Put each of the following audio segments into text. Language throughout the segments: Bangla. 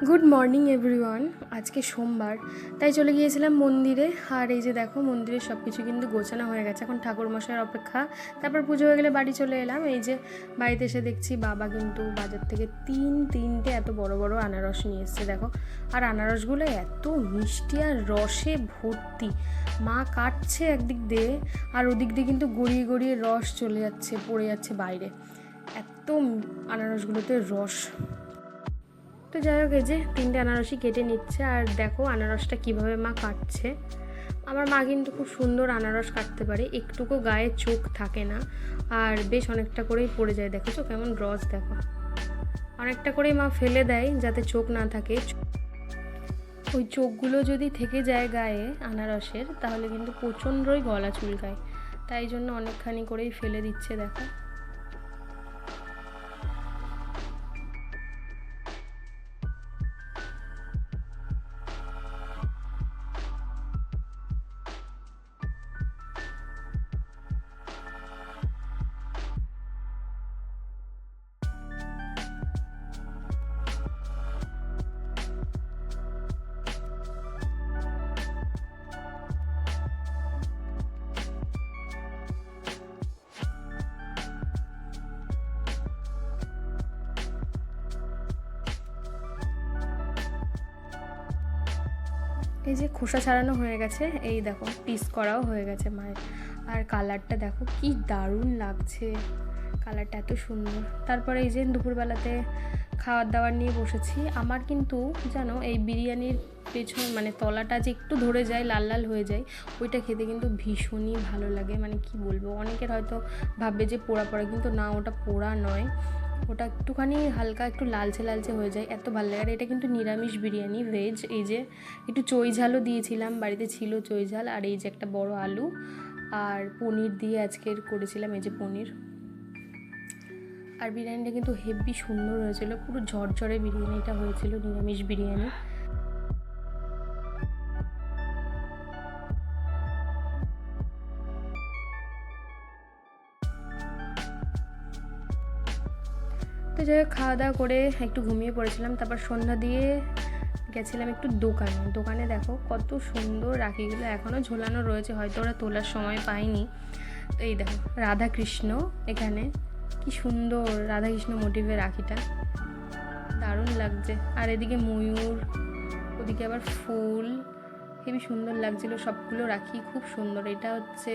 Good morning everyone. আজকে সোমবার, তাই চলে গিয়েছিলাম মন্দিরে। আর এই যে দেখো, মন্দিরের সব কিছু কিন্তু গোছানো হয়ে গেছে, এখন ঠাকুরমশাইয়ের অপেক্ষা। তারপর পুজো হয়ে গেলে বাড়ি চলে এলাম। এই যে বাড়িতে এসে দেখছি বাবা কিন্তু বাজার থেকে তিনটে এত বড় বড় আনারস নিয়ে এসছে দেখো। আর আনারসগুলো এত মিষ্টি আর রসে ভর্তি। মা কাটছে একদিক দিয়ে, আর ওদিক দিয়ে কিন্তু গড়িয়ে গড়িয়ে রস চলে যাচ্ছে, পড়ে যাচ্ছে বাইরে। এত আনারসগুলোতে রস। তো যাই হোক, এই যে তিনটে আনারসই কেটে নিচ্ছে। আর দেখো আনারসটা কিভাবে মা কাটছে। আমার মা কিন্তু খুব সুন্দর আনারস কাটতে পারে, একটুকু গায়ে চোখ থাকে না, আর বেশ অনেকটা করেই পড়ে যায়। দেখেছো কেমন রস, দেখো অনেকটা করেই মা ফেলে দেয় যাতে চোখ না থাকে। ওই চোখগুলো যদি থেকে যায় গায়ে আনারসের, তাহলে কিন্তু প্রচণ্ডই গলা চুলকায়, তাই জন্য অনেকখানি করেই ফেলে দিচ্ছে দেখো। এই যে খোসা ছাড়ানো হয়ে গেছে, এই দেখো পিস করাও হয়ে গেছে মায়ের। আর কালারটা দেখো কি দারুণ লাগছে, কালারটা এত সুন্দর। তারপরে এই যে দুপুরবেলাতে খাবার দাবার নিয়ে বসেছি। আমার কিন্তু জানো, এই বিরিয়ানির পেছন মানে তলাটা যে একটু ধরে যায়, লাল লাল হয়ে যায়, ওইটা খেতে কিন্তু ভীষণই ভালো লাগে। মানে কি বলবো, অনেকের হয়তো ভাববে যে পোড়া পোড়া, কিন্তু না, ওটা পোড়া নয়, ওটা একটুখানি হালকা একটু লালচে লালচে হয়ে যায়, এত ভালো লাগে। আর এটা কিন্তু নিরামিষ বিরিয়ানি, ভেজ। এই যে একটু চই ঝালও দিয়েছিলাম, বাড়িতে ছিল চই ঝাল। আর এই যে একটা বড় আলু আর পনির দিয়ে আজকের করেছিলাম, এই যে পনির। আর বিরিয়ানিটা কিন্তু হেভি সুন্দর হয়েছিল, পুরো ঝরঝরে বিরিয়ানিটা হয়েছিল, নিরামিষ বিরিয়ানি। তো যাই হোক, খাওয়া দাওয়া করে একটু ঘুমিয়ে পড়েছিলাম। তারপর সন্ধ্যা দিয়ে গেছিলাম একটু দোকানে দেখো কত সুন্দর রাখিগুলো এখনও ঝোলানো রয়েছে, হয়তো ওরা তোলার সময় পায়নি। তো এই দেখো রাধাকৃষ্ণ, এখানে কি সুন্দর রাধাকৃষ্ণ মোটিভের রাখিটা, দারুণ লাগছে। আর এদিকে ময়ূর, ওদিকে আবার ফুল, হেবি সুন্দর লাগছিল। সবগুলো রাখি খুব সুন্দর। এটা হচ্ছে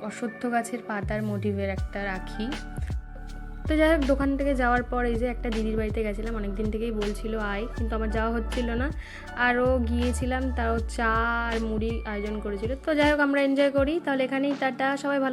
অশ্বত্থ গাছের পাতার মোটিভের একটা রাখি। তো যাই হোক, দোকান থেকে যাওয়ার পর এই যে একটা দিদির বাড়িতে গেছিলাম, অনেক দিন থেকেই বলছিল আয়, কিন্তু আমার যাওয়া হচ্ছিল না। আরও গিয়েছিলাম, তাও চা আর মুড়ি আয়োজন করেছিল। তো যাই হোক, আমরা এনজয় করি। তাহলে এখানেই টাটা, সবাই ভালো।